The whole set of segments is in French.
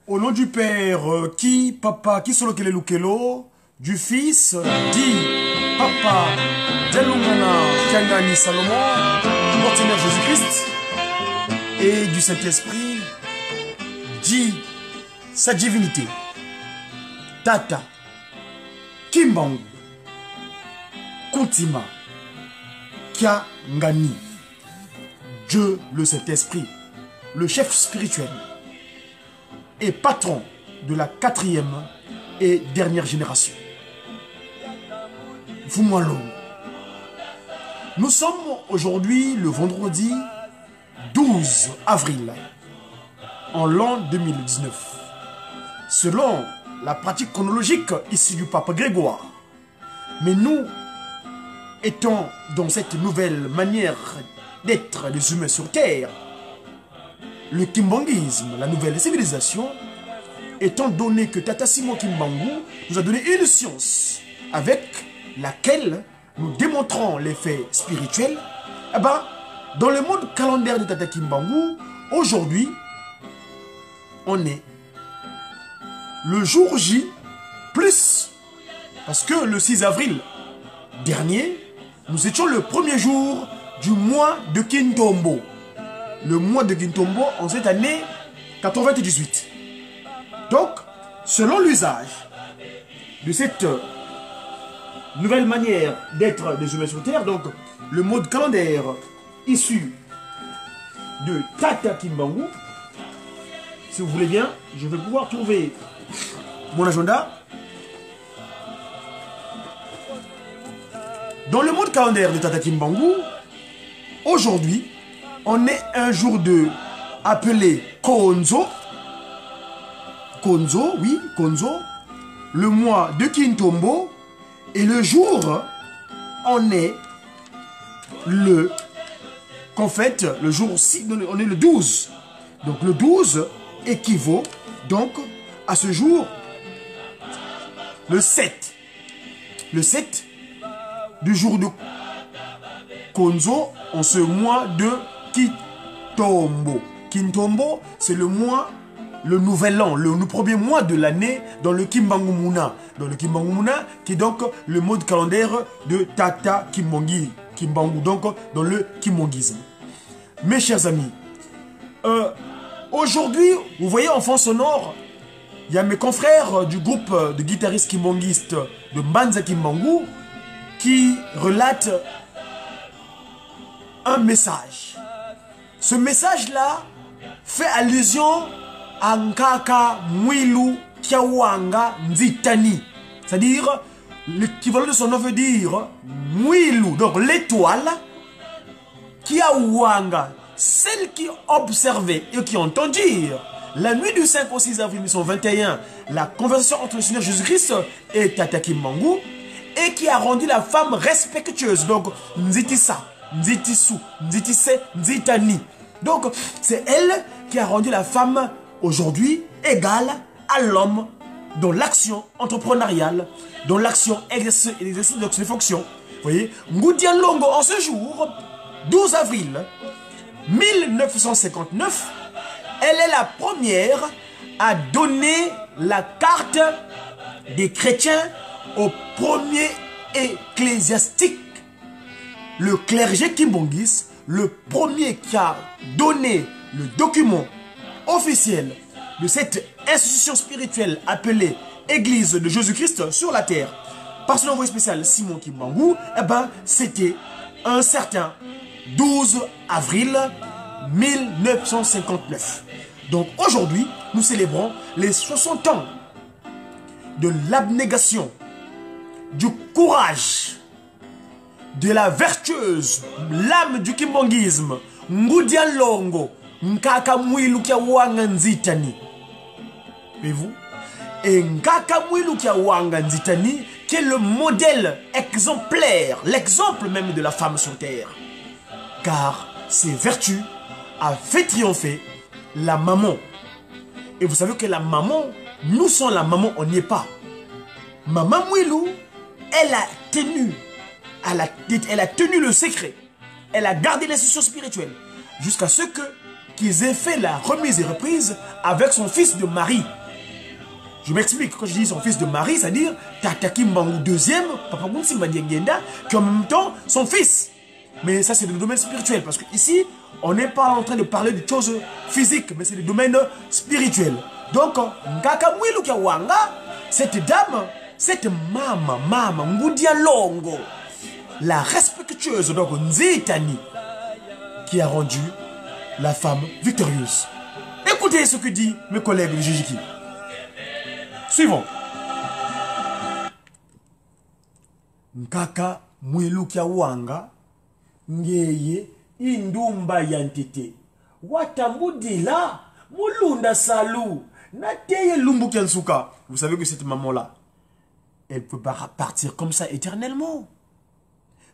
Au nom du Père, qui, papa, qui solo kele lukelo, du Fils, dit, papa, Delungana, Kiangani Salomon, Mortimer Jésus-Christ, et du Saint-Esprit, dit, sa divinité, Tata, Kimbangu, Kuntima, Kiangani, Dieu le Saint-Esprit, le chef spirituel, et patron de la 4e et dernière génération. Fumalo. Nous sommes aujourd'hui le vendredi 12 avril en l'an 2019. Selon la pratique chronologique issue du pape Grégoire. Mais nous étant dans cette nouvelle manière d'être des humains sur terre, le kimbanguisme, la nouvelle civilisation, étant donné que Tata Simon Kimbangu nous a donné une science avec laquelle nous démontrons les faits spirituels, eh ben, dans le monde calendaire de Tata Kimbangu, aujourd'hui, on est le jour J plus, parce que le 6 avril dernier, nous étions le premier jour du mois de Kintombo. Le mois de Kintombo en cette année 98. Donc, selon l'usage de cette nouvelle manière d'être des humains sur Terre, donc le mode calendaire issu de Tata Kimbangu. Si vous voulez bien, je vais pouvoir trouver mon agenda. Dans le mode calendaire de Tata Kimbangu, aujourd'hui, on est un jour de appelé Konzo. Konzo, oui, Konzo. Le mois de Kintombo. Et le jour, on est le... Qu'en fait, le jour, on est le 12. Donc le 12 équivaut donc à ce jour le 7. Le 7 du jour de Konzo en ce mois de Kintombo. Kintombo, c'est le mois, le nouvel an, le premier mois de l'année dans le Kimbangu Muna. Dans le Kimbangu Muna, qui est donc le mode calendaire de Tata Kimbangu. Kimbangu, donc dans le Kimbanguisme. Mes chers amis, aujourd'hui, vous voyez en fond sonore, il y a mes confrères du groupe de guitaristes kimbanguistes de Mbanza Kimbangu qui relatent un message. Ce message-là fait allusion à Nkaka Mwilu Kiawanga Nzitani. C'est-à-dire, l'équivalent de son nom veut dire Mwilu, donc l'étoile, Kiawanga, celle qui observait et qui entend dire la nuit du 5 au 6 avril 1921, la conversation entre le Seigneur Jésus-Christ et Tata Kimbangu, et qui a rendu la femme respectueuse. Donc, Nzitissa, Nzitisu, Nzitisse, Nzitani. Donc, c'est elle qui a rendu la femme aujourd'hui égale à l'homme dans l'action entrepreneuriale, dans l'action exercice de ses fonctions. Vous voyez, Ngoudian Longo, en ce jour, 12 avril 1959, elle est la première à donner la carte des chrétiens au premier ecclésiastique. Le clergé Kimbangis, le premier qui a donné le document officiel de cette institution spirituelle appelée Église de Jésus-Christ sur la terre, par son envoyé spécial Simon Kimbangu, eh ben, c'était un certain 12 avril 1959. Donc aujourd'hui, nous célébrons les 60 ans de l'abnégation, du courage, de la vertueuse, l'âme du kimbanguisme, Ngoudian Longo, Nkaka Mwilu Kiawanga Nzitani. Et vous? Et Nkaka Mwilu Kiawanga Nzitani, qui est le modèle exemplaire, l'exemple même de la femme sur terre. Car ses vertus a fait triompher la maman. Et vous savez que la maman, nous sommes la maman, on n'y est pas. Maman Mwilu, elle a tenu le secret. Elle a gardé l'institution spirituelle jusqu'à ce qu'ils aient fait la remise et reprise avec son fils de Marie. Je m'explique, quand je dis son fils de Marie, c'est-à-dire Tata Kimbangu deuxième, Papa Gounsi Madiengenda, qui en même temps son fils. Mais ça c'est le domaine spirituel, parce qu'ici, on n'est pas en train de parler de choses physiques, mais c'est le domaine spirituel. Donc, Nkaka Mwilu Kiawanga, cette dame, cette maman, Ngoudia Longo, la respectueuse, donc Nzitani, qui a rendu la femme victorieuse. Écoutez ce que dit mes collègues de Jijiki. Suivons. Nkaka Mwilu Kiawanga, ngeye indumba yantete. Watambudila, mulunda salou, nateye lumbu kiansuka. Vous savez que cette maman-là, elle peut pas partir comme ça éternellement. Vous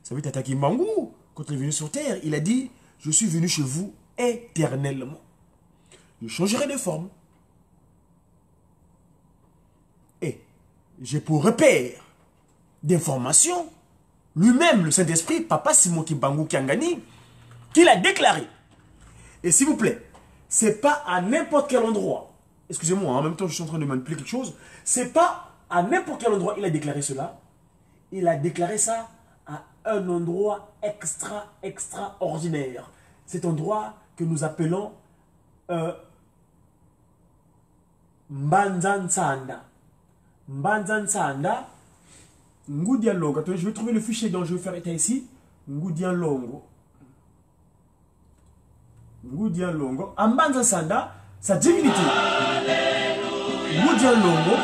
savez, Tata Kimbangu, quand il est venu sur terre, il a dit, je suis venu chez vous éternellement. Je changerai de forme. Et j'ai pour repère d'information lui-même, le Saint-Esprit, Papa Simon Kimbangu Kiangani, qui l'a déclaré. Et s'il vous plaît, c'est pas à n'importe quel endroit. Excusez-moi, en même temps, je suis en train de manipuler quelque chose. C'est pas à n'importe quel endroit il a déclaré cela. Il a déclaré ça à un endroit extraordinaire. Cet endroit que nous appelons Mbanzansanda. Mbanzansanda, Ngoudian Longo. Attendez, je vais trouver le fichier dont je vais faire état ici. Ngoudian Longo. Ngoudia Longo. Ambanza Sanda, sa divinité. Ngoudia Longo.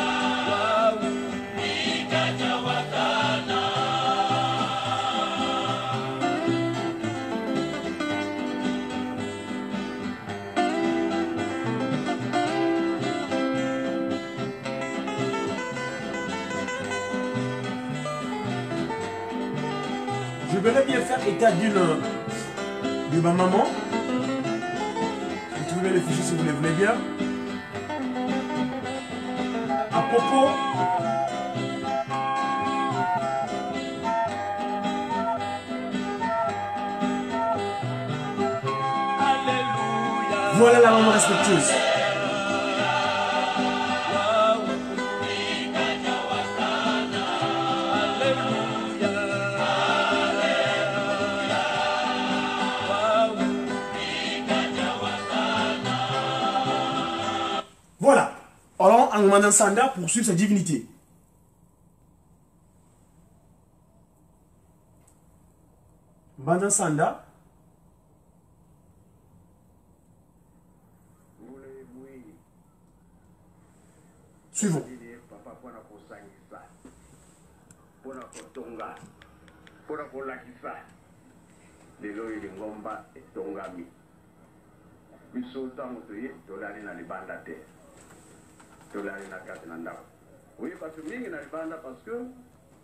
Je voudrais bien faire état de ma maman. Si vous voulez les fichiers, si vous les voulez bien. À propos. Voilà la maman respectueuse. Voilà. Alors, Angmanan Sanda poursuit sa divinité. Bandan Sanda. Suivons. Oui, parce que mingi na libanda parce que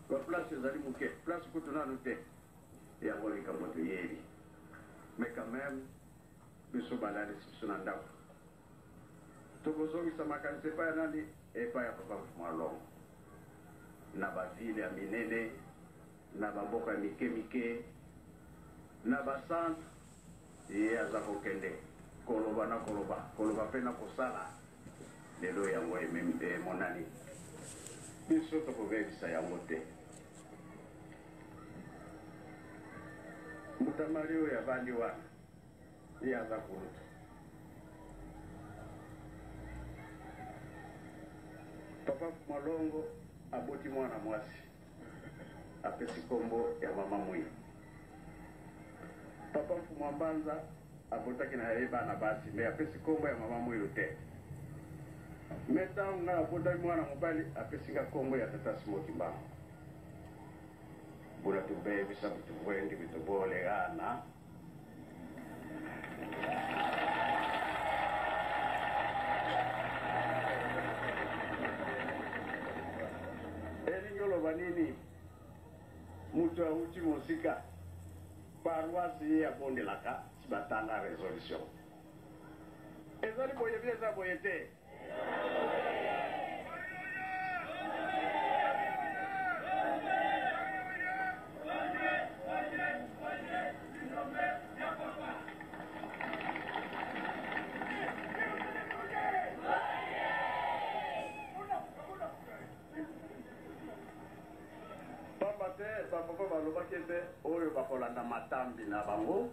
la place ezali muke, place kutuna noté. Et avant les camotes yéri. Mais quand même, biso balade sipsuna ndako. Tokozogi samakani c'est pas nani et pas ya papa Malong. Na ba ville ya minene, na ba mboka mike, na ba centre et azako kende. Koloba pena kosala. Lelo yango emembe monani biso tokovebisa yango te mutamali oyo avandi wana ye aza kulutu papa Malongo aboti mwana mwasi apesi kombo ya mama Mwi. Papa Mfumwa Mbanza abotaki na ye bana basi me apesi kombo ya mama Mwi te. Meta nga boda mwana mobali apesinga kombo ya tata Smoki Mbango. Bula tube bisa bitubwendi bitubole gana. Elingolo banini mutu auti musika paroisse ya Bondelaka sibatanga resolution. Ezali boye bieza boyete. Papa balobaki ete oyo bakolanda matambi na bango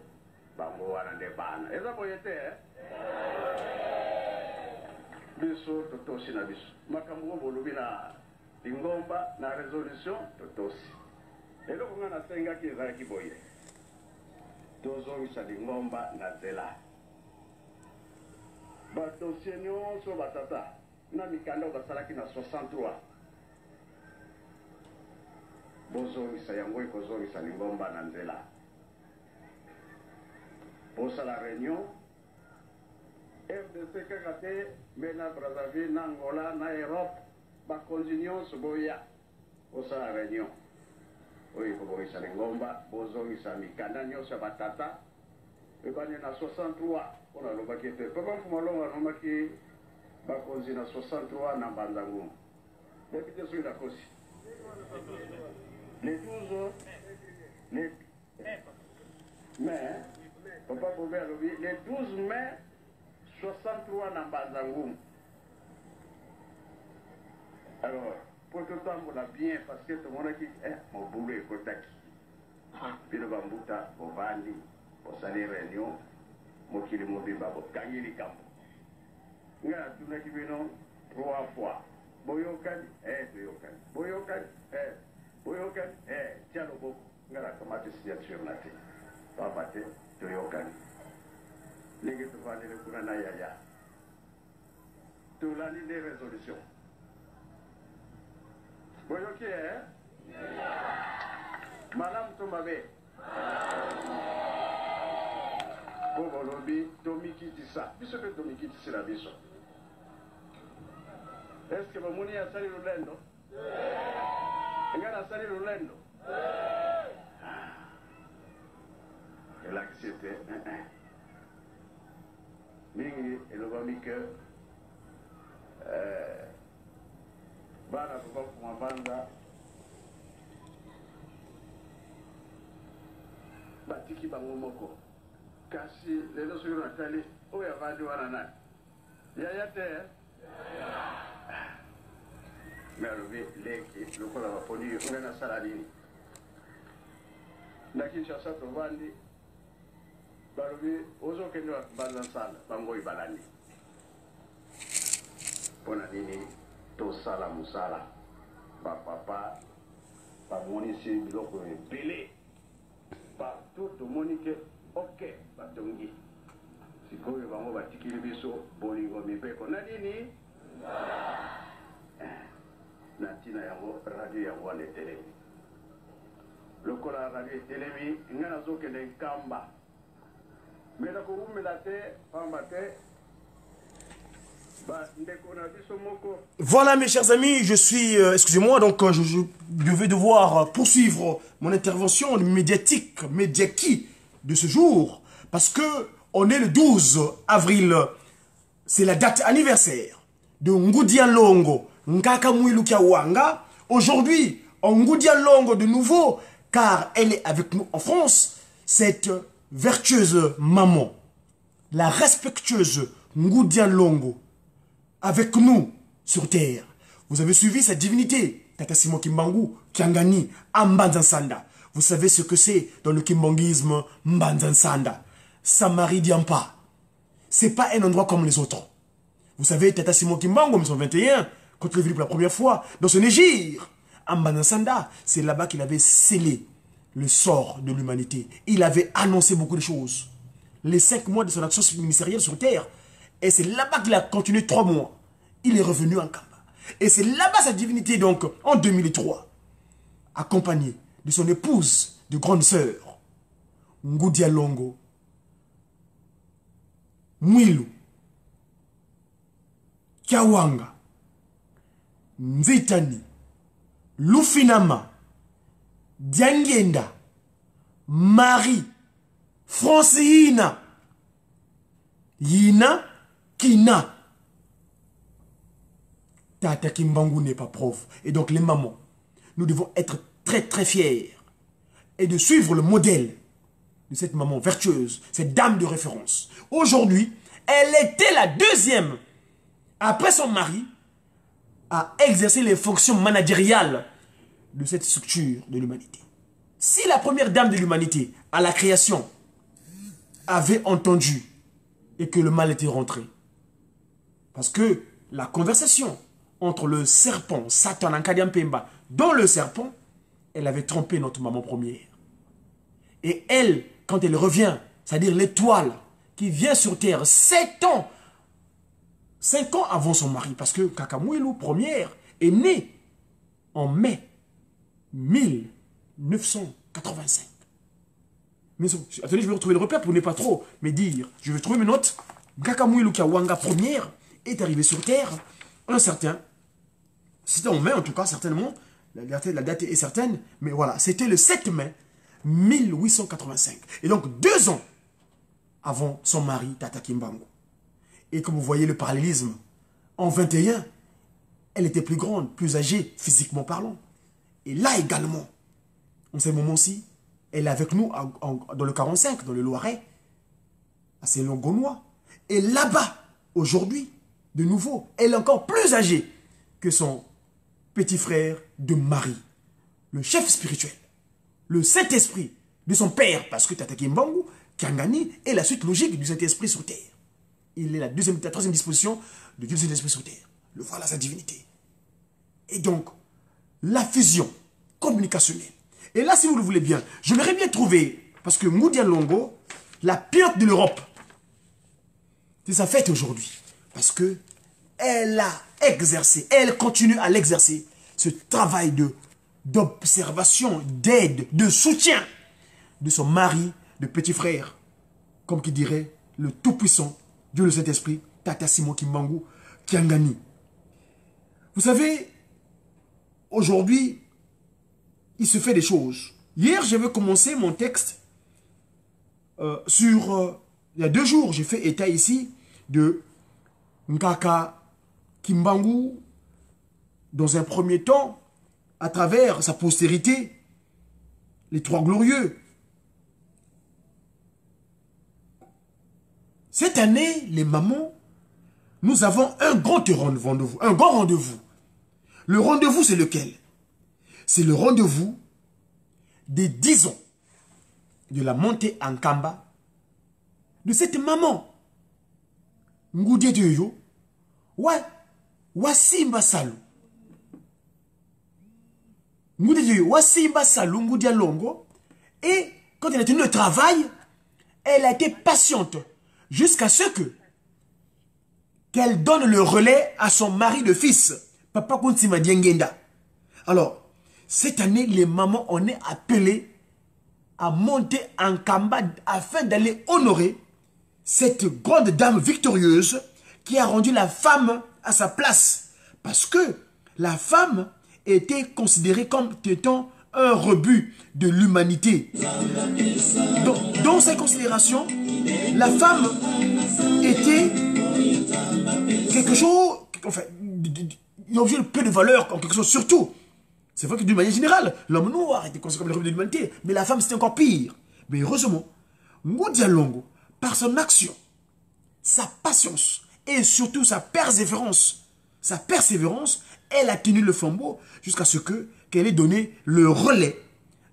wana nde bana eza boye te biso totosi na biso makambo bolobi na lingomba na resolution totosi eloko nga nasengaki ezalaki boye tozongisa lingomba na nzela badosie nyonso batata na mikanda oyo basalaki na 63 bozongisa yango ekozongisa lingomba na nzela bosala réunion FDC kaka te mbe na Brazzaville na Angola na Europe bakonzi nyonso boya bosala réunion oyo ekobongisa lingomba bozongisa mikanda nyonso ya batata ebani na 63 mpona alobaki ete papa Mfumalongo alobaki bakonzi na 63 na Mbanza Nguma depuis te soki nakosi les 12 mai, papa Bobé a dit, les 12 mai 63 dans Bazangoum. Alors, pour tout le temps, on l'a bien, parce que tout le monde a dit, mon boulot est Kotaki. Puis le Bambouta, Bovandi, pour salir réunion, Mokili Mobimba, pour gagner les camps. Il y a tout le monde qui vient 3 fois. Boyokan, Boyokan, Boyokan, Boyokan, tiens le beau, ngala kamate signature nati. Papa te, Boyokan. ndenge tovandeli kuna na yaya tolandi nde résolution boyoki malamu to mabe po bolobi tomikitisa biso mpe tomikitisila biso eske bomoni asali lulendo engana asali lulendo elakisi ete mingi elobami ke bana bakoma banza batiki bango moko kasi lelo soki natali oyo avandi wana nani yaya te me alobi leki lokola baponi ngai nasala nini na kinshasa tovandi balobi ozokende banza nsala bango oyo balandi mpona nini tosala mosala bapapa bamonisi biloko ebele partout tomoni ke ok batongi sikoyo bango batikili biso bolingo mibeko na nini na ntina yango radio yango wana etelemi lokola radio etelemi ngai nazokende nkamba me nakorumela te pamba te Voilà mes chers amis, je suis, excusez-moi, donc je vais devoir poursuivre mon intervention médiatique de ce jour, parce que on est le 12 avril, c'est la date anniversaire de Ngudia Longo, Nkakamuilu Kiawanga. Aujourd'hui, Ngudia Longo de nouveau, car elle est avec nous en France, cette vertueuse maman, la respectueuse Ngudia Longo, avec nous sur terre. Vous avez suivi sa divinité, Tata Simon Kimbangu, Kiangani, Mbanzansanda. Vous savez ce que c'est dans le kimbanguisme, Mbanzansanda. Samari Diampa. C'est pas un endroit comme les autres. Vous savez, Tata Simon Kimbangu, en 1921, quand il est venu pour la première fois, dans ce Négir, Mbanzansanda, c'est là-bas qu'il avait scellé le sort de l'humanité. Il avait annoncé beaucoup de choses. Les 5 mois de son action ministérielle sur terre. Et c'est là-bas qu'il a continué 3 mois. Il est revenu en Kamba. Et c'est là-bas sa divinité, donc, en 2003, accompagné de son épouse, de grande sœur, Ngudia Longo, Mwilu, Kiawanga, Nzitani, Lufinama, Diangenda, Marie, Francina, Yina, Kina. Tata Kimbangu n'est pas pauvre. Et donc les mamans, nous devons être très très fiers et de suivre le modèle de cette maman vertueuse, cette dame de référence. Aujourd'hui, elle était la deuxième, après son mari, à exercer les fonctions managériales de cette structure de l'humanité. Si la première dame de l'humanité, à la création, avait entendu et que le mal était rentré, parce que la conversation entre le serpent, Satan, Ankadiam Pemba, dans le serpent, elle avait trompé notre maman première. Et elle, quand elle revient, c'est-à-dire l'étoile qui vient sur terre 7 ans, 5 ans avant son mari, parce que Kakamouilou, première, est née en mai 1985. Mais attendez, je vais retrouver le repère pour ne pas trop me dire. Je vais trouver mes notes. Kakamouilou Kiawanga, première, est arrivée sur terre un certain, c'était en mai en tout cas, certainement, la date est certaine, mais voilà, c'était le 7 mai 1885. Et donc 2 ans avant son mari, Tata Kimbangu. Et comme vous voyez le parallélisme, en 21, elle était plus grande, plus âgée, physiquement parlant. Et là également, en ce moment-ci, elle est avec nous dans le 45, dans le Loiret, à Saint-Longonois. Et là-bas, aujourd'hui, de nouveau, elle est encore plus âgée que son petit frère de Marie, le chef spirituel, le Saint-Esprit de son père, parce que Tata Kimbangu, Kiangani, est la suite logique du Saint-Esprit sur terre. Il est la troisième disposition de Dieu du Saint-Esprit sur terre. Le voilà sa divinité. Et donc, la fusion communicationnelle. Et là, si vous le voulez bien, je l'aurais bien trouvé, parce que Ngudia Longo, la pieuvre de l'Europe, C'est sa fête aujourd'hui. Parce que elle a exercé, elle continue à l'exercer, ce travail d'observation, d'aide, de soutien de son mari, de petit frère, comme qui dirait le Tout-Puissant, Dieu le Saint-Esprit, Tata Simon Kimbangu Kiangani. Vous savez, aujourd'hui, il se fait des choses. Hier, je vais commencer mon texte il y a 2 jours, j'ai fait état ici de Nkaka Kimbangu, dans un premier temps, à travers sa postérité, les 3 glorieux. Cette année, les mamans, nous avons un grand rendez-vous, un grand rendez-vous. Le rendez-vous, c'est lequel? C'est le rendez-vous des 10 ans de la montée en Kamba de cette maman. Ngoudie Dioyo, Wasimba Salou. Ngoudie Dioyo, Wasimba Salou, Ngoudia Longo. Et quand elle a tenu le travail, elle a été patiente jusqu'à ce qu'elle donne le relais à son mari de fils, Papa Kuntima Diengenda. Alors, cette année, les mamans, on est appelées à monter en Kamba afin d'aller honorer cette grande dame victorieuse qui a rendu la femme à sa place. Parce que la femme était considérée comme étant un rebut de l'humanité. Dans ces considérations, la femme était quelque chose, enfin, il y a objet peu de valeur en quelque chose, surtout. C'est vrai que d'une manière générale, l'homme noir était considéré comme le rebut de l'humanité, mais la femme c'était encore pire. Mais heureusement, Ngoudia Longo, par son action, sa patience et surtout sa persévérance, elle a tenu le flambeau jusqu'à ce qu'elle ait donné le relais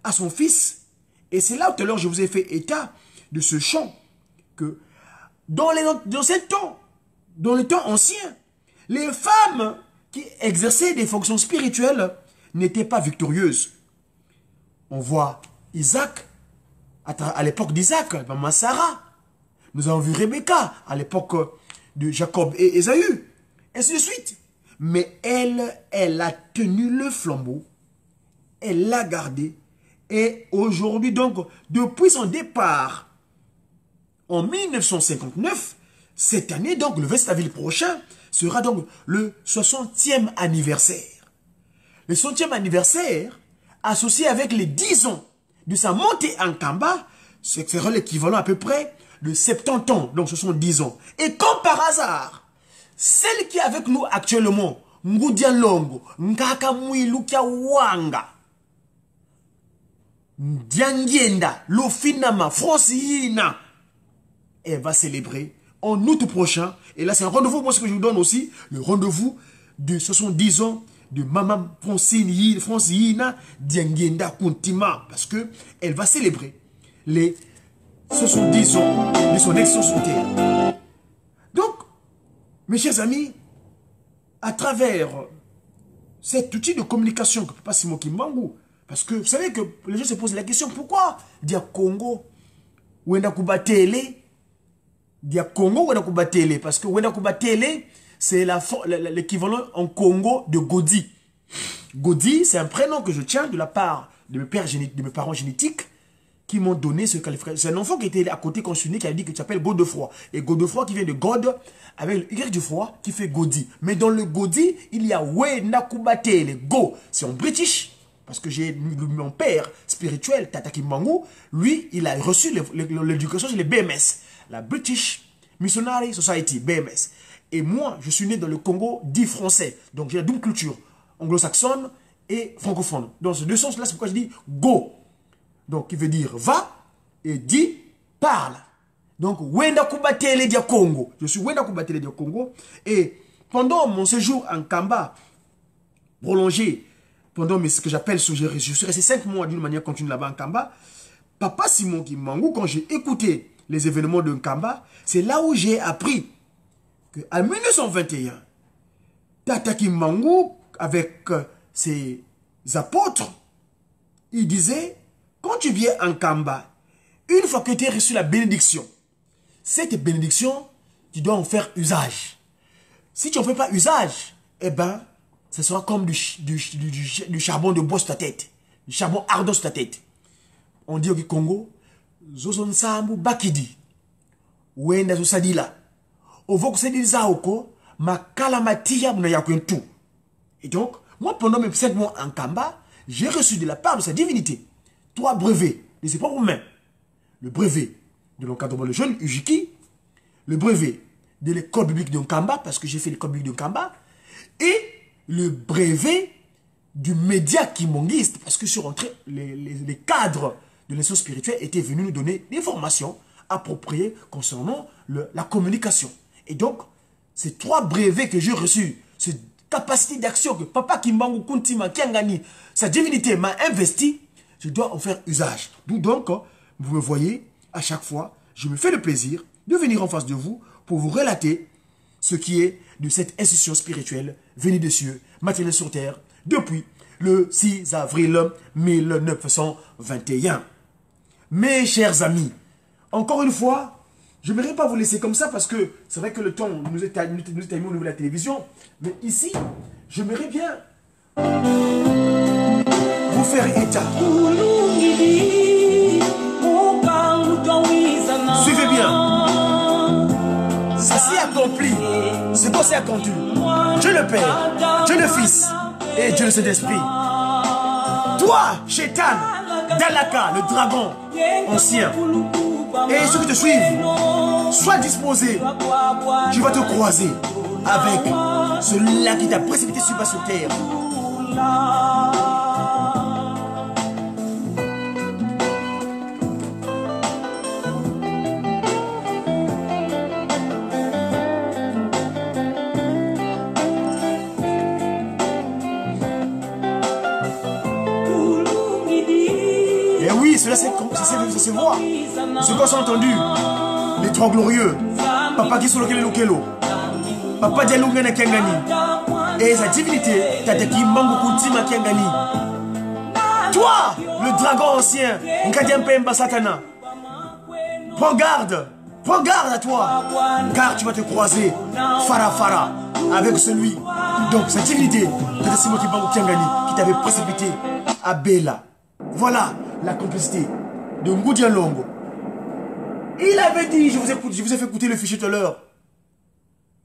à son fils. Et c'est là où tout à l'heure je vous ai fait état de ce chant que dans les temps anciens, les femmes qui exerçaient des fonctions spirituelles n'étaient pas victorieuses. On voit Isaac, à l'époque d'Isaac, maman Sarah. Nous avons vu Rebecca à l'époque de Jacob et Ésaü, ainsi de suite. Mais elle a tenu le flambeau, elle l'a gardé. Et aujourd'hui, donc, depuis son départ en 1959, cette année, donc, le 27 avril prochain, sera donc le 60e anniversaire. Le 60e anniversaire, associé avec les 10 ans de sa montée en Kamba, ce sera l'équivalent à peu près de 70 ans, donc ce sont 10 ans. Et comme par hasard, celle qui est avec nous actuellement, Ngoudia Longo, Nkaka Mwilukia Wanga, Diangienda, Lofinama, Francina, elle va célébrer en août prochain. Et là, c'est un rendez-vous, moi, ce que je vous donne aussi, le rendez-vous de 70 ans de Maman Francina Diangienda Kuntima, parce que elle va célébrer les 70 ans de son exception sur terre. Donc, mes chers amis, à travers cet outil de communication que Papa Simon Kimbangu, parce que vous savez que les gens se posent la question, pourquoi Dia Congo, Wenda Kubatele, Dia Congo, Wenda Kubatele, parce que Wenda Kubatele, c'est l'équivalent en Congo de Godi. Godi, c'est un prénom que je tiens de la part de mes parents génétiques qui m'ont donné ce qualificatif. C'est un enfant qui était à côté quand je suis né, qui a dit que tu t'appelles Godefroy. Et Godefroy qui vient de God, avec le Y du froid, qui fait Godi. Mais dans le Godi, il y a Wenda Kubatele. Go, c'est en british. Parce que j'ai mon père spirituel, Tata Kimbangu, lui, il a reçu l'éducation chez les BMS. La British Missionary Society, BMS. Et moi, je suis né dans le Congo dit français. Donc j'ai la double culture, anglo-saxonne et francophone. Dans ce deux sens-là, c'est pourquoi je dis go. Donc, qui veut dire va et dit parle. Donc, Wenda Kubatele dia Congo. Je suis Wenda Kubatele dia Congo. Et pendant mon séjour en Kamba, prolongé, pendant ce que j'appelle, je suis resté 5 mois d'une manière continue là-bas en Kamba, Papa Simon Kimbangu, quand j'ai écouté les événements de Kamba, c'est là où j'ai appris qu'en 1921, Tata Kimbangu, avec ses apôtres, il disait, quand tu viens en Kamba, une fois que tu as reçu la bénédiction, cette bénédiction tu dois en faire usage. Si tu n'en fais pas usage, eh ben, ce sera comme du charbon de bois sur ta tête. Du charbon ardent sur ta tête. On dit au Congo, Zozon Sambu Bakidi. Wenda Zosadila. Ovo kusedi zaoko, makala matia tout. Et donc, moi, pendant mes 7 mois en Kamba, j'ai reçu de la part de sa divinité 3 brevets de ses propres mains. Le brevet de l'encadrement de jeunes, Ujiki. Le brevet de l'école biblique de Nkamba, parce que j'ai fait l'école biblique de Nkamba. Et le brevet du média kimbangiste, parce que sur les cadres de l'institution spirituelle étaient venus nous donner des formations appropriées concernant la communication. Et donc, ces 3 brevets que j'ai reçus, cette capacité d'action que Papa Kimbangu Kuntima Kiangani, sa divinité m'a investi, je dois en faire usage. D'où donc, vous me voyez, à chaque fois, je me fais le plaisir de venir en face de vous pour vous relater ce qui est de cette institution spirituelle venue des cieux, matérielle sur terre, depuis le 6 avril 1921. Mes chers amis, encore une fois, je n'aimerais pas vous laisser comme ça parce que c'est vrai que le temps nous est timé au niveau de la télévision. Mais ici, j'aimerais bien vous faire état. Suivez bien. Ça s'est accompli. C'est quoi c'est accompli? Dieu le Père, Dieu le Fils et Dieu le Saint-Esprit. Toi, Shaitan, Dalaka, le dragon ancien, et ceux qui te suivent, sois disposé. Tu vas te croiser avec celui-là qui t'a précipité sur terre. Et oui, cela c'est voir. Ce qu'on s'est entendu. Les 3 glorieux. Papa qui sont le Kelo. Papa Dialungana Kiangani. Et sa divinité, Tataki Mango Kuntima Kiangani. Toi, le dragon ancien, Nkadiampemba Satana. Prends garde à toi. Car tu vas te croiser, Farah, avec celui. Donc, sa divinité, Tataki Mango Kiangani, qui t'avait précipité à Bela. Voilà la complicité de Ngoudia Longo. Il avait dit, je vous ai fait écouter le fichier tout à l'heure,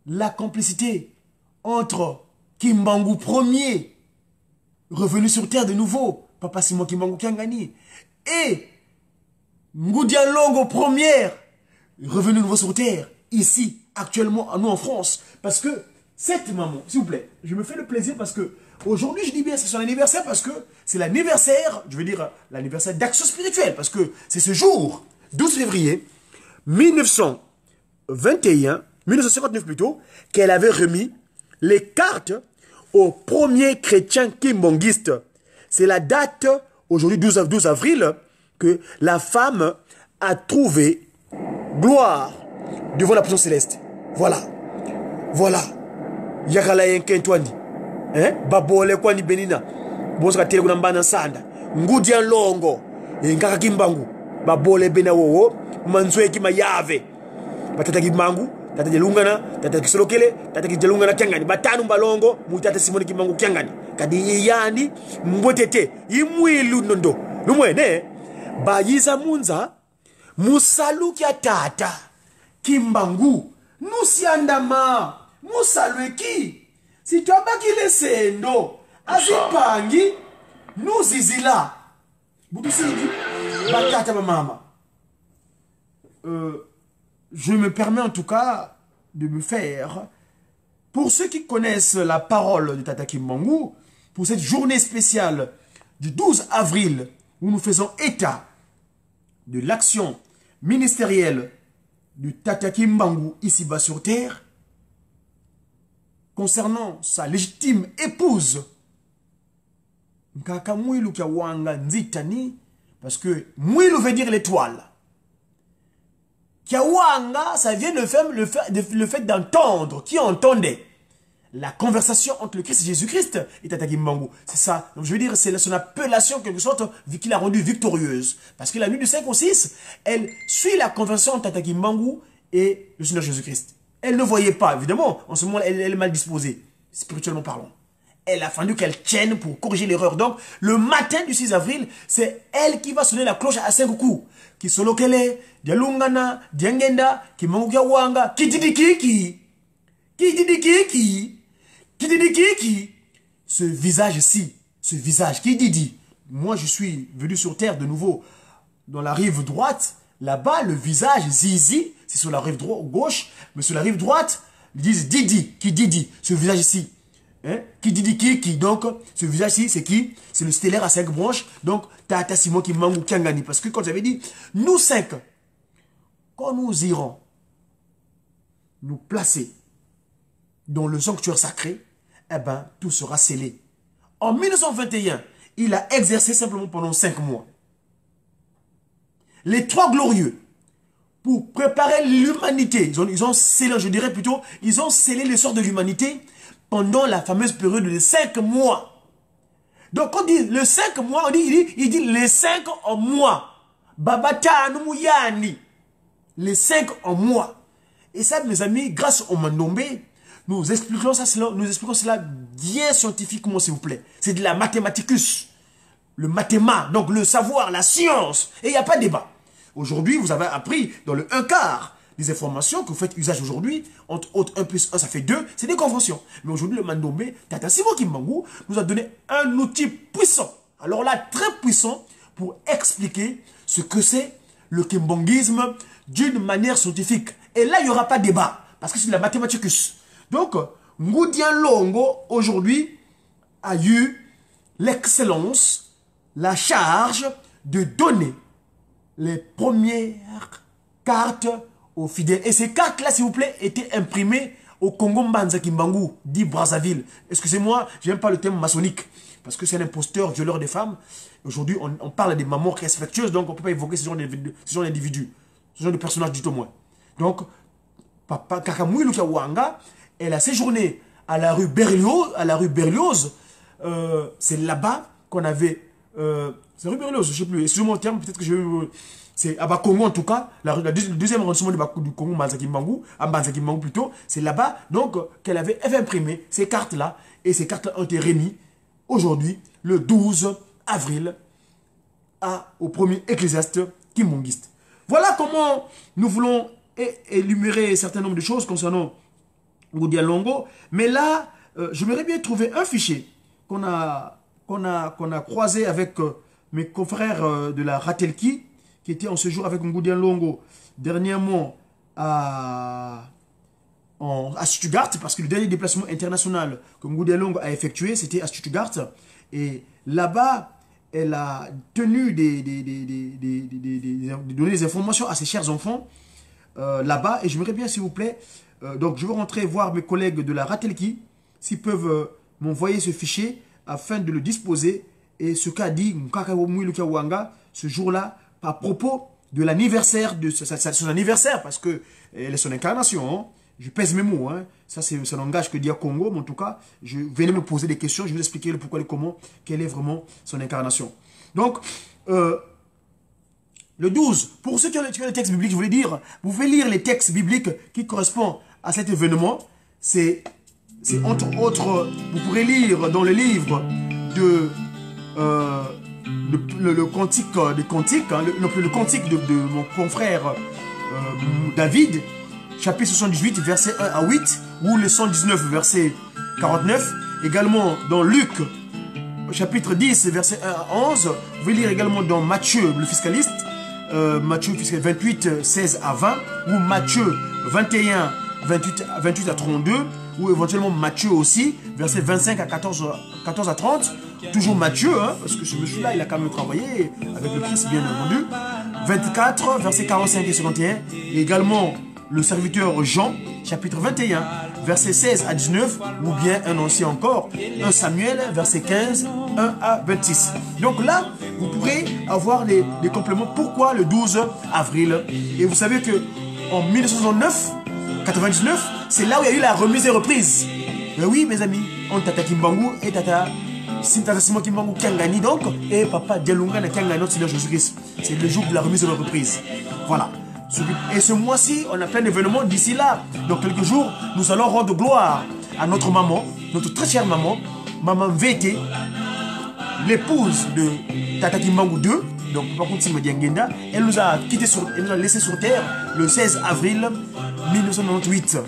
la complicité entre Kimbangu Ier, revenu sur terre de nouveau, Papa Simon Kimbangu Kiangani, et Ngoudia Longo Ier, revenu nouveau sur terre, ici, actuellement, nous en France. Parce que cette maman, s'il vous plaît, je me fais le plaisir parce que aujourd'hui, je dis bien, c'est son anniversaire parce que c'est l'anniversaire, je veux dire l'anniversaire d'action spirituelle, parce que c'est ce jour, 12 février 1959 plutôt, qu'elle avait remis les cartes aux premiers chrétiens kimbanguistes. C'est la date, aujourd'hui 12 avril, que la femme a trouvé gloire devant la puissance céleste. Voilà. Yakala yenkentwani. Babole kwani benina. Bosaka tele kuna mbana sanda. Ngudi longo. Nkaka kimbangu. Babole bena wowo. Manzwe kima yave. Batata kimbangu. Tata jelungana. Tata kisolokele. Tata kijelungana kiangani. Batanu mbalongo. Mutata simoni kimbangu kiangani. Kadi yani. Mbotete. Imwilu nondo. Lumwene. Bayiza munza. Musalu kia tata. Kimbangu. Nusiandama. Musalweki. Si tu as baki le sendo, azipangi, nous zizila. Je me permets en tout cas de me faire, pour ceux qui connaissent la parole de Tata Kimbangu, pour cette journée spéciale du 12 avril, où nous faisons état de l'action ministérielle du Tata Kimbangu ici-bas sur terre, concernant sa légitime épouse, Nkaka Mwilu kia wanga nzitani, parce que Mwilu veut dire l'étoile. Kiawanga, ça vient le fait d'entendre, qui entendait la conversation entre le Christ et Jésus-Christ et Tata Kimbangu. C'est ça. Donc je veux dire, c'est son appellation, quelque sorte, qui l'a rendue victorieuse. Parce que la nuit du 5 au 6, elle suit la conversation entre Tata Kimbangu et le Seigneur Jésus-Christ. Elle ne voyait pas, évidemment. En ce moment, elle est mal disposée, spirituellement parlant. Elle a fallu qu'elle tienne pour corriger l'erreur. Donc, le matin du 6 avril, c'est elle qui va sonner la cloche à 5 coups. Qui solokele, dialungana, diangenda, qui mangukia wanga, qui dit qui ce visage-ci, ce visage, qui dit. Moi, je suis venu sur terre de nouveau dans la rive droite. Là-bas, le visage Zizi, c'est sur la rive gauche, mais sur la rive droite, ils disent Didi, qui Didi, ce visage ici. Hein? Qui Didi, qui. Donc, ce visage-ci, c'est qui? C'est le stellaire à 5 branches. Donc, Tata Simon qui Mangou Kiangani. Parce que, quand j'avais dit, nous 5, quand nous irons nous placer dans le sanctuaire sacré, eh ben, tout sera scellé. En 1921, il a exercé simplement pendant 5 mois. Les 3 glorieux, pour préparer l'humanité, ils ont scellé, je dirais plutôt, ils ont scellé le sort de l'humanité pendant la fameuse période de 5 mois. Donc, quand on dit le 5 mois, il dit les 5 en mois. Babata Noumuyani. Les 5 en mois. Et ça, mes amis, grâce au Mandombe, nous expliquons cela bien scientifiquement, s'il vous plaît. C'est de la mathématicus. Le mathéma, donc le savoir, la science. Et il n'y a pas de débat. Aujourd'hui, vous avez appris dans le 1/4 des informations que vous faites usage aujourd'hui. Entre autres, 1 plus 1, ça fait 2. C'est des conventions. Mais aujourd'hui, le Mandombe, Tata Simon Kimbangu, nous a donné un outil puissant. Alors là, très puissant pour expliquer ce que c'est le kimbanguisme d'une manière scientifique. Et là, il n'y aura pas de débat. Parce que c'est de la mathématicus. Donc, Ngoudian Longo, aujourd'hui, a eu l'excellence, la charge de donner les premières cartes aux fidèles. Et ces cartes-là, s'il vous plaît, étaient imprimées au Congo Mbanza Kimbangu, dit Brazzaville. Excusez-moi, je n'aime pas le thème maçonnique, parce que c'est un imposteur, violeur des femmes. Aujourd'hui, on parle des mamans respectueuses, donc on ne peut pas évoquer ce genre d'individus, ce genre de personnages du tout moins. Donc, Papa Kakamui Lukawanga, elle a séjourné à la rue Berlioz. C'est là-bas qu'on avait... c'est rue Berlioz, je ne sais plus. Excusez-moi le terme, peut-être que je... C'est à Bakongo en tout cas, le deuxième arrondissement du Congo, à Mbanza-Kimbangu plutôt. C'est là-bas donc qu'elle avait imprimé ces cartes-là. Et ces cartes-là ont été remises aujourd'hui, le 12 avril, au premier ecclésiaste kimbangiste. Voilà comment nous voulons énumérer un certain nombre de choses concernant Ngoudia Longo. Mais là, j'aimerais bien trouver un fichier qu'on a croisé avec mes confrères de la Ratelki, qui était en séjour avec Ngoudia Longo dernièrement à Stuttgart, parce que le dernier déplacement international que Ngoudia Longo a effectué, c'était à Stuttgart. Et là-bas, elle a tenu de donner des informations à ses chers enfants là-bas. Et j'aimerais bien, s'il vous plaît, donc je vais rentrer voir mes collègues de la Ratelki, s'ils peuvent m'envoyer ce fichier afin de le disposer. Et ce qu'a dit Nkakawomu Lukawanga ce jour-là, à propos de l'anniversaire, de son anniversaire, parce que elle est son incarnation, hein. Je pèse mes mots, hein. Ça c'est un langage que dit à Congo, mais en tout cas, je venais me poser des questions, je vais vous expliquer le pourquoi et le comment, quelle est vraiment son incarnation. Donc, le 12, pour ceux qui ont les textes bibliques, je voulais dire, vous pouvez lire les textes bibliques qui correspondent à cet événement. C'est entre autres, vous pourrez lire dans le livre de... le cantique des cantiques, hein, le cantique de mon confrère David, chapitre 78, verset 1 à 8, ou le 119, verset 49. Également dans Luc, chapitre 10, verset 1 à 11. Vous pouvez lire également dans Matthieu, le fiscaliste, Matthieu 28, 16 à 20, ou Matthieu 21, 28 à 32, ou éventuellement Matthieu aussi, verset 25 à 14 à 30. Toujours Matthieu, hein, parce que ce monsieur-là, il a quand même travaillé avec le Christ, bien entendu. 24, versets 45 et 51. Et également le serviteur Jean, chapitre 21, versets 16 à 19. Ou bien un ancien encore, 1 Samuel, verset 15, 1 à 26. Donc là, vous pourrez avoir les compléments. Pourquoi le 12 avril? Et vous savez que en 1999, c'est là où il y a eu la remise et reprise. Mais oui, mes amis, on Tata Kimbangu et Tata Simon Kimbangu Kiangani donc, et Papa Dialunga na Kiangani, notre Seigneur Jésus-Christ. C'est le jour de la remise et de la reprise. Voilà. Et ce mois-ci, on a plein d'événements d'ici là. Donc quelques jours, nous allons rendre gloire à notre maman, notre très chère maman, Maman Vete, l'épouse de Tata Kimbangu II. Donc elle nous a quitté elle nous a laissé sur terre le 16 avril 1998.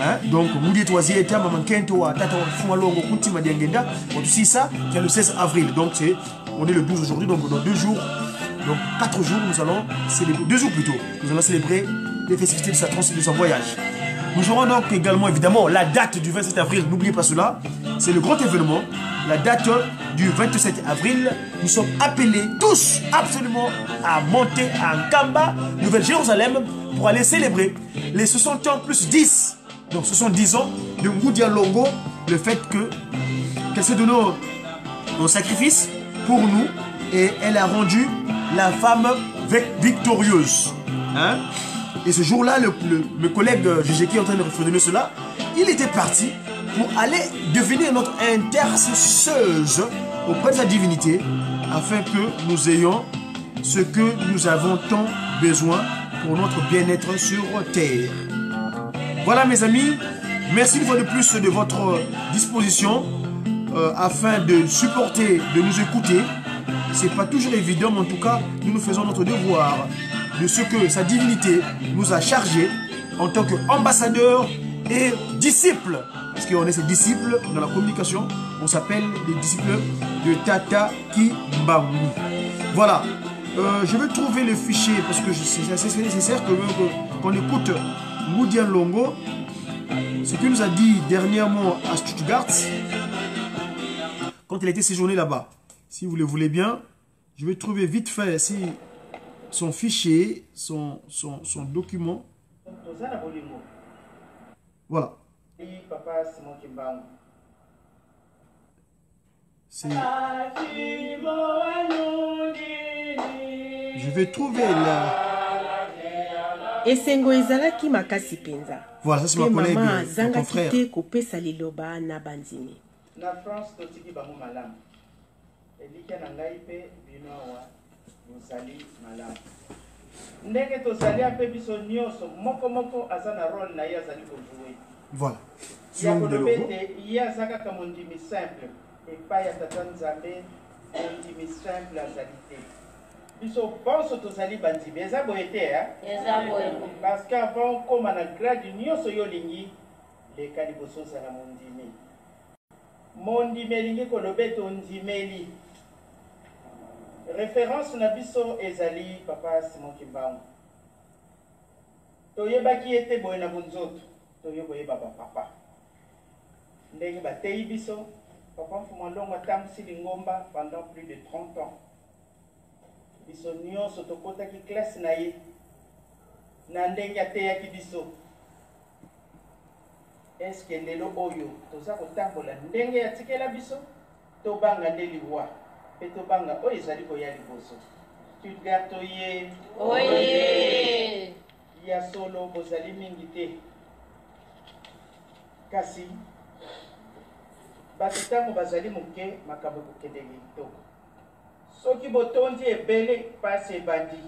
Hein? Donc Moudi Toisier était Maman Kento à Tata Fumalongo Kuntima Diangenda. Aussi ça, c'est le 16 avril. Donc on est le 12 aujourd'hui, donc dans 2 jours. Donc 4 jours, nous allons célébrer, 2 jours plutôt, nous allons célébrer les festivités de son voyage. Nous aurons donc également évidemment la date du 27 avril, n'oubliez pas cela, c'est le grand événement, la date du 27 avril. Nous sommes appelés tous absolument à monter à Nkamba, Nouvelle-Jérusalem, pour aller célébrer les 60 ans plus 10, donc 70 ans de Ngoudia Longo, le fait qu'elle s'est donnée au sacrifice pour nous et elle a rendu la femme victorieuse. Hein? Et ce jour-là, le collègue GG qui est en train de redonner cela, il était parti pour aller devenir notre intercesseuse auprès de sa divinité, afin que nous ayons ce que nous avons tant besoin pour notre bien-être sur terre. Voilà mes amis, merci une fois de plus de votre disposition afin de supporter, de nous écouter. C'est pas toujours évident, mais en tout cas, nous faisons notre devoir de ce que sa divinité nous a chargé en tant qu'ambassadeurs et disciples. Parce qu'on est ses disciples dans la communication, on s'appelle les disciples de Tata Kimbangu. Voilà. Je vais trouver le fichier parce que c'est assez nécessaire qu'on écoute Ngoudia Longo, ce qu'il nous a dit dernièrement à Stuttgart quand il a été séjourné là-bas. Si vous le voulez bien, je vais trouver vite fait son fichier, son document. Voilà. Je vais trouver là. Esengo ezalaki makasi penza. Voilà, ça c'est ma collègue, mon frère. Kopesa liloba na bandini. Na France totiki bango malamu. Elika na ngai pe bino awa bozali malamu. Ndenge tozali ape biso nyonso moko aza na rôle na ye azali kozouer. Voilà. Ya kolobete ye aza kaka mondimi simple epai ya tata nzambe mondimi simple azali te. Biso bonso tozali bandimi eza boye te eza boye parce qu'avant koma na grade nyonso yo lingi leka liboso ozala mondimi. Mondimi elingi kolobete ondimeli. Référence na biso ezali papa Simon Kimbangu. Toyebaki ete boye na bunzoto, toyeboyeba papa. Ndenge batei biso, papa Mfumandongo atambwisi lingomba pendant plus de 30 ans. Biso nyonso tokotaki classe na ye. Na ndenge ateyaki biso. Est-ce que lelo oyo toza kotambola ndenge yatikela biso tobanga nde liwa pe tobanga oyo ezali koya liboso Stuttgart oye oye ya solo bozali mingi te kasi bato ntango bazali moke makambo ekokendeli kitoko soki botondi ebele pasi ebandi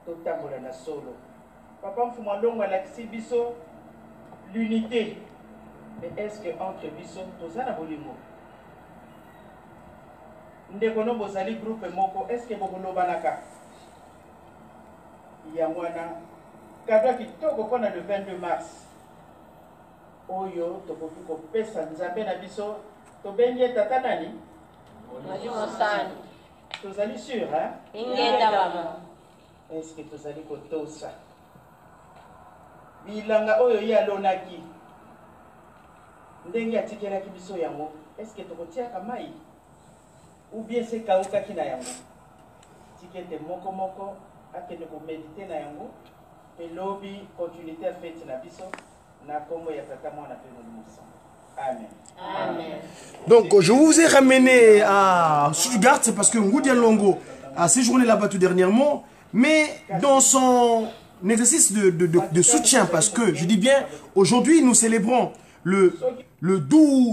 totambola na solo papa Mfumandongo alakisi biso l'unité. Mais est-ce que entre biso tozana bolimo? Ndekono bozali groupe moko, est-ce que bokolobanaka? Yamwana kadwa kitoko kona le 22 mars. Oyo tokoki kopesa nzambe na biso tobengi tata nani? Tozali sûr, hein? Ingenda mama. Est-ce que tozali kotosa? Bilanga oyo ya lonaki ndenge atikelaki biso yango est-ce que tokotiaka mai ou bien c'est kaukaki na yango tikete moko akende komedite na yango elobi continuité fête na biso na kombo ya tata mwana pe momusa. Amen. Amen. Donc je vous ai ramené à Stuttgart parce que Ngoudia Longo a séjourné là-bas tout dernièrement, mais dans son exercice de soutien, parce que je dis bien, aujourd'hui nous célébrons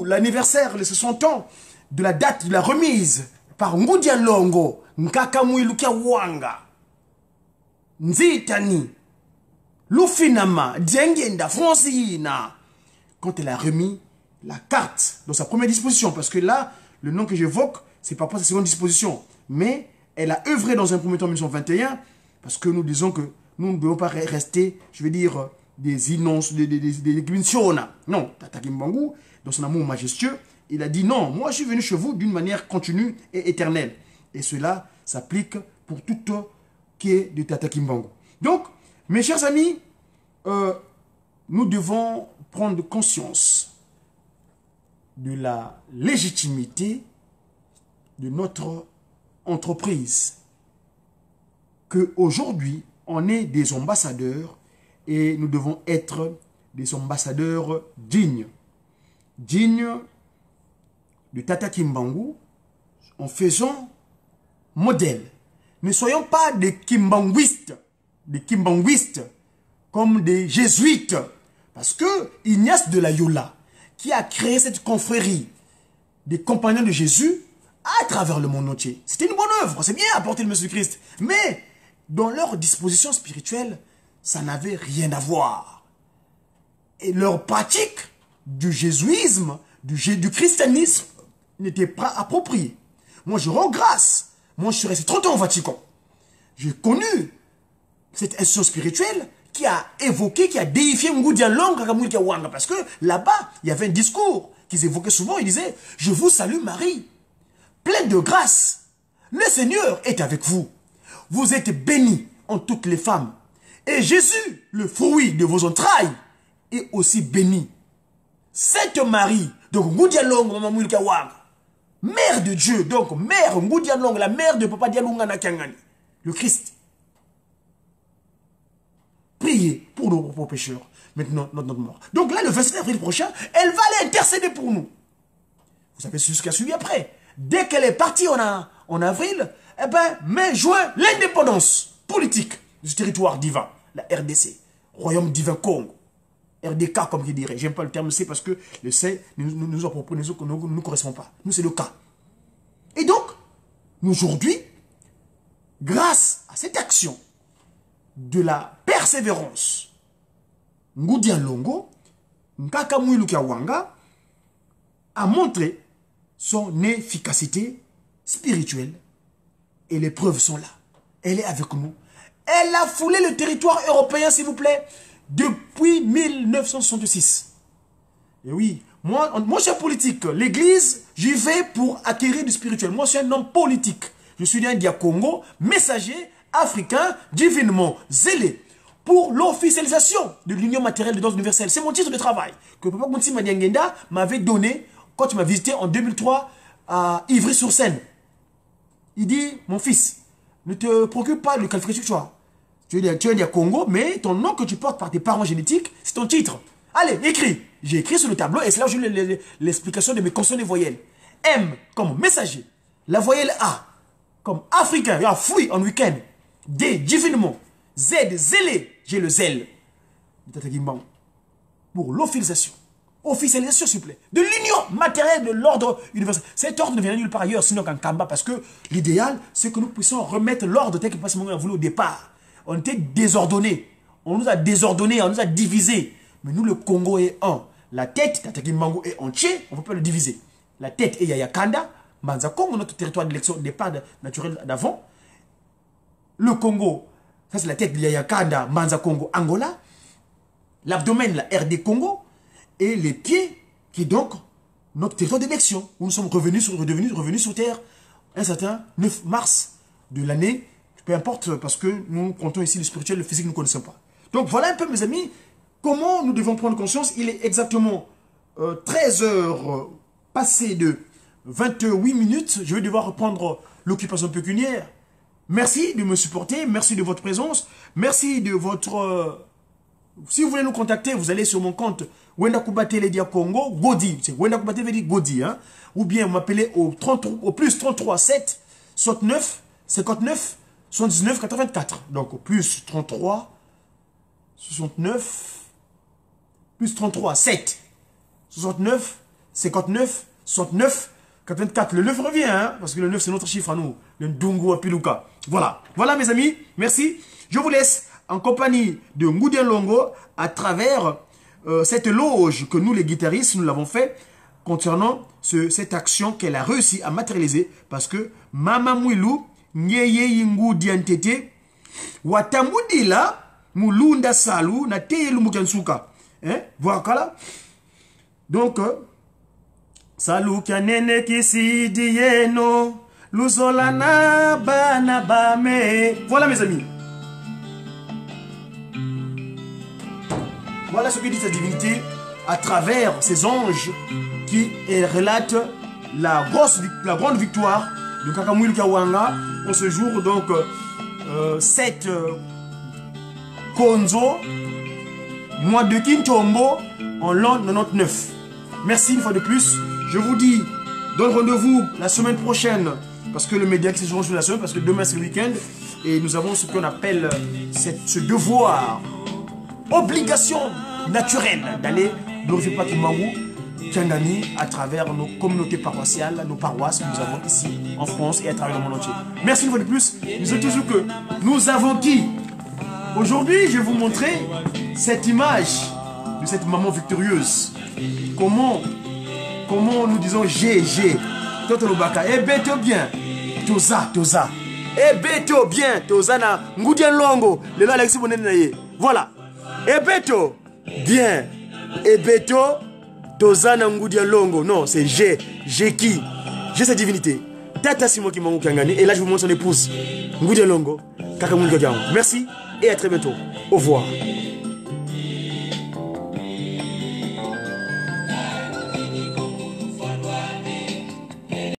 l'anniversaire, les 60 ans de la date de la remise par Ngoudia Longo, Nkaka Mwilukia Wanga. Nzitani, Lufinama, Djengenda, Francina, quand elle a remis la carte dans sa première disposition, parce que là, le nom que j'évoque, c'est pas pour sa seconde disposition, mais elle a œuvré dans un premier temps en 1921, parce que nous disons que nous ne devons pas rester, je veux dire, des innonces, des non, Tata Kimbangu, dans son amour majestueux, il a dit non, moi je suis venu chez vous d'une manière continue et éternelle. Et cela s'applique pour tout qui est de Tata Kimbangu. Donc, mes chers amis, nous devons prendre conscience de la légitimité de notre entreprise. Qu'aujourd'hui, on est des ambassadeurs et nous devons être des ambassadeurs dignes. Dignes de Tata Kimbangu en faisant modèle. Ne soyons pas des kimbanguistes comme des jésuites. Parce que Ignace de Loyola, qui a créé cette confrérie des compagnons de Jésus à travers le monde entier, c'était une bonne œuvre, c'est bien apporter le Messie Christ. Mais dans leur disposition spirituelle, ça n'avait rien à voir. Et leur pratique du jésuisme, du christianisme, n'était pas appropriée. Moi, je rends grâce. Moi, je suis resté 30 ans au Vatican. J'ai connu cette institution spirituelle qui a évoqué, qui a déifié Ngoudia Long, parce que là-bas, il y avait un discours qu'ils évoquaient souvent. Ils disaient, je vous salue Marie, pleine de grâce. Le Seigneur est avec vous. Vous êtes bénie en toutes les femmes. Et Jésus, le fruit de vos entrailles, est aussi béni. Sainte Marie, donc Ngoudia Long, mère de Dieu, donc mère Ngoudia Long, la mère de Papa Dialunga Nakangani, le Christ. Priez pour nos propres pécheurs, maintenant notre mort. Donc là, le 27 avril prochain, elle va aller intercéder pour nous. Vous savez ce qui a suivi après. Dès qu'elle est partie en avril, eh ben, mai, juin, l'indépendance politique du territoire divin, la RDC, Royaume divin Congo. RDK, comme je dirais. J'aime pas le terme C parce que le C ne nous correspond pas. Nous, c'est le K. Et donc, aujourd'hui, grâce à cette action de la persévérance, Ngoudia Longo, Nkakamoui Lukiawanga, a montré son efficacité spirituelle. Et les preuves sont là. Elle est avec nous. Elle a foulé le territoire européen, s'il vous plaît, depuis 1966. Et oui, moi je suis politique. L'église, j'y vais pour acquérir du spirituel. Moi, je suis un homme politique. Je suis un Dia-Congo, messager africain, divinement zélé pour l'officialisation de l'union matérielle de dons universelle. C'est mon titre de travail que Papa Kounti Madiangenda m'avait donné quand il m'a visité en 2003 à Ivry-sur-Seine. Il dit, mon fils, ne te préoccupe pas de qualification que tu as. Tu es Congo, mais ton nom que tu portes par tes parents génétiques, c'est ton titre. Allez, écris. J'ai écrit sur le tableau et c'est là où j'ai eu l'explication de mes consonnes et voyelles. M comme messager. La voyelle A comme africain. Il y a fouille en week-end. D, divinement. Z, zélé. J'ai le zèle. Pour l'officialisation. Officialisation, s'il vous plaît. De l'union matérielle de l'ordre universel. Cet ordre ne vient nulle part ailleurs, sinon qu'en Kamba, parce que l'idéal, c'est que nous puissions remettre l'ordre tel que Passimon a voulu au départ. On était désordonnés. On nous a désordonnés, on nous a divisés. Mais nous, le Congo est un. La tête, Tata Kimbangu est entier, on ne peut pas le diviser. La tête est Yaya Kanda, Manza Congo, notre territoire d'élection, départ naturel d'avant. Le Congo, ça c'est la tête de Yaya Kanda, Manza Congo, Angola. L'abdomen, la RD Congo. Et les pieds, qui est donc notre territoire d'élection, où nous sommes revenus sur terre un certain 9 mars de l'année. Peu importe, parce que nous comptons ici le spirituel, le physique, nous ne connaissons pas. Donc voilà un peu, mes amis, comment nous devons prendre conscience. Il est exactement 13 heures passées de 28 minutes. Je vais devoir reprendre l'occupation pécuniaire. Merci de me supporter, merci de votre présence, merci de votre... si vous voulez nous contacter, vous allez sur mon compte Wenda Koubatele Dia Congo, Godi. C'est Wenda Koubatele veut dire Godi, hein. Ou bien vous m'appelez au plus 33 7 69 59 79 84. Donc plus 33 69 plus 33 7 69 59 69 84. Le 9 revient, hein, parce que le 9 c'est notre chiffre à nous. Le Ndungu à Piluka. Voilà. Voilà mes amis. Merci. Je vous laisse en compagnie de Ngoudia Longo à travers cette loge que nous les guitaristes, nous l'avons fait concernant cette action qu'elle a réussi à matérialiser parce que Mama Mwilu, Nyeye Yingu Diantete, Watamudila, Mulunda Salu, na Teyelu Mukansuka. Voilà. Donc, Salu Kanene Kisi Dieno, Luzolana Banabame. Voilà mes amis. Voilà ce que dit sa divinité à travers ces anges qui relatent la grande victoire de Kakamouil Kawanga en ce jour, donc 7 Konzo, mois de Kintombo, en l'an 99. Merci une fois de plus. Je vous dis, donne rendez-vous la semaine prochaine, parce que le média c'est sur la semaine, parce que demain c'est le week-end, et nous avons ce qu'on appelle ce devoir, obligation naturelle d'aller glorifier Pakimawu Kiangani à travers nos communautés paroissiales, nos paroisses que nous avons ici en France et à travers le monde entier. Merci une fois de plus. Nous sommes toujours que nous avons qui? Aujourd'hui, je vais vous montrer cette image de cette maman victorieuse. Comment nous disons GG. Totolobaka. Eh beto bien. Toza. Eh beto bien. Toza na Ngoudia Longo. Le là Alexis Bonene. Voilà. Eh beto bien. Eh beto Toza na Ngoudia Longo. Non, c'est G. G qui? J'ai cette divinité. Tata Simo qui m'a gagné. Et là, je vous montre son épouse. Ngoudia Longo. Kakamouil Gagao. Merci et à très bientôt. Au revoir.